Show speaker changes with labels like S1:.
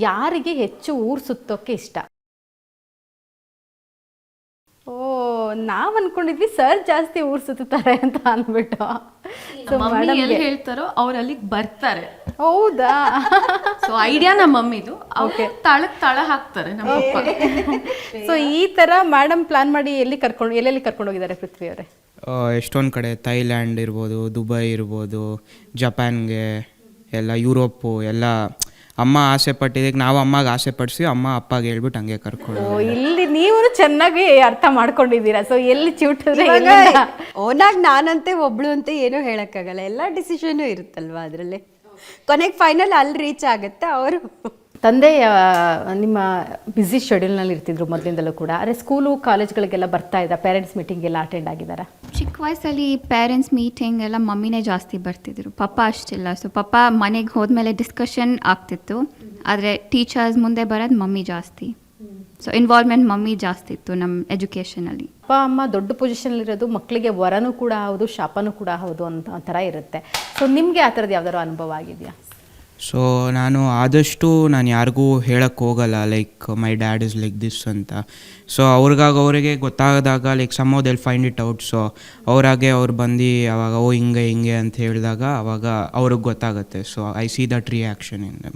S1: ಯಾರಿಗೆ ಹೆಚ್ಚು ಊರು ಸುತ್ತೋಕೆ ಇಷ್ಟ? ಓ, ನಾವ್ ಅನ್ಕೊಂಡಿದ್ವಿ ಸರ್ ಜಾಸ್ತಿ ಊರು ಸುತ್ತಾರೆ ಅಂತ ಅಂದ್ಬಿಟ್ಟು. ಸೊ
S2: ಮಮ್ಮಿ ಎಲ್ಲಿ ಹೇಳ್ತಾರೋ ಅವ್ರು ಅಲ್ಲಿಗೆ ಬರ್ತಾರೆ.
S1: ಹೌದಾ?
S2: ಸೊ ಐಡಿಯಾ ನಮ್ಮ ಮಮ್ಮಿದು. ಓಕೆ, ತಳ ಹಾಕ್ತಾರೆ ನಮ್ಮ ಪಪ್ಪ.
S1: ಸೊ ಈ ತರ ಮೇಡಮ್ ಪ್ಲಾನ್ ಮಾಡಿ ಎಲ್ಲೆಲ್ಲಿ ಕರ್ಕೊಂಡು ಹೋಗಿದ್ದಾರೆ ಪೃಥ್ವಿ ಅವರೇ?
S3: ಎಷ್ಟೊಂದು ಕಡೆ ಥೈಲ್ಯಾಂಡ್ ಇರ್ಬೋದು, ದುಬೈ ಇರ್ಬೋದು, ಜಪಾನ್ಗೆ, ಎಲ್ಲ ಯುರೋಪು, ಎಲ್ಲ ಅಮ್ಮ ಆಸೆ ಪಟ್ಟಿದ್ದಕ್ಕೆ ನಾವು ಅಮ್ಮಗೆ ಆಸೆ ಪಡಿಸಿ ಅಮ್ಮ ಅಪ್ಪಗೆ ಹೇಳ್ಬಿಟ್ಟು ಹಂಗೆ ಕರ್ಕೊಂಡು.
S1: ಇಲ್ಲಿ ನೀವು ಚೆನ್ನಾಗಿ ಅರ್ಥ ಮಾಡ್ಕೊಂಡಿದ್ದೀರಾ. ಸೊ ಎಲ್ಲಿ ಚಿವುಟಿದ್ರೆ
S4: ಓನಾಗಿ ನಾನಂತೆ ಒಬ್ಳು ಅಂತ ಏನೂ ಹೇಳಕ್ಕಾಗಲ್ಲ, ಎಲ್ಲ ಡಿಸಿಷನು ಇರುತ್ತಲ್ವಾ ಅದರಲ್ಲಿ. ಕೊನೆಗೆ ಫೈನಲ್ ಅಲ್ಲಿ ರೀಚ್ ಆಗುತ್ತೆ ಅವರು.
S1: ತಂದೆ ನಿಮ್ಮ ಬ್ಯುಸಿ ಶೆಡ್ಯೂಲ್ನಲ್ಲಿ ಇರ್ತಿದ್ರು ಮೊದಲಿಂದಲೂ ಕೂಡ. ಆದರೆ ಸ್ಕೂಲು ಕಾಲೇಜ್ಗಳಿಗೆಲ್ಲ ಬರ್ತಾ ಇದ್ದ, ಪೇರೆಂಟ್ಸ್ ಮೀಟಿಂಗ್ ಎಲ್ಲ ಅಟೆಂಡ್ ಆಗಿದ್ದಾರೆ?
S5: ಚಿಕ್ಕ ವಯಸ್ಸಲ್ಲಿ ಪೇರೆಂಟ್ಸ್ ಮೀಟಿಂಗ್ ಎಲ್ಲ ಮಮ್ಮಿನೇ ಜಾಸ್ತಿ ಬರ್ತಿದ್ರು, ಪಪ್ಪ ಅಷ್ಟಿಲ್ಲ. ಸೊ ಪಪ್ಪ ಮನೆಗೆ ಹೋದ್ಮೇಲೆ ಡಿಸ್ಕಷನ್ ಆಗ್ತಿತ್ತು, ಆದರೆ ಟೀಚರ್ಸ್ ಮುಂದೆ ಬರೋದು ಮಮ್ಮಿ ಜಾಸ್ತಿ. ಸೊ ಇನ್ವಾಲ್ವ್ಮೆಂಟ್ ಮಮ್ಮಿ ಜಾಸ್ತಿ ಇತ್ತು ನಮ್ಮ ಎಜುಕೇಷನಲ್ಲಿ.
S1: ಅಪ್ಪ ಅಮ್ಮ ದೊಡ್ಡ ಪೊಸಿಷನಲ್ಲಿರೋದು ಮಕ್ಕಳಿಗೆ ವರನೂ ಕೂಡ ಹೌದು, ಶಾಪನೂ ಕೂಡ ಹೌದು ಅಂತ ಥರ ಇರುತ್ತೆ. ಸೊ ನಿಮಗೆ ಆ ಥರದ್ದು ಯಾವ್ದಾದ್ರು ಅನುಭವ ಆಗಿದೆಯಾ?
S3: ಸೊ ನಾನು ಆದಷ್ಟು ನಾನು ಯಾರಿಗೂ ಹೇಳಕ್ಕೆ ಹೋಗಲ್ಲ, like my dad is like this ಅಂತ. ಸೊ ಅವರಿಗೆ ಗೊತ್ತಾದಾಗ like somehow they'll find it out. So ಅವ್ರು ಬಂದು ಅವಾಗ ಹಿಂಗೆ ಅಂತ ಹೇಳಿದಾಗ ಅವಾಗ ಅವ್ರಿಗೆ ಗೊತ್ತಾಗುತ್ತೆ. So I see that reaction in them.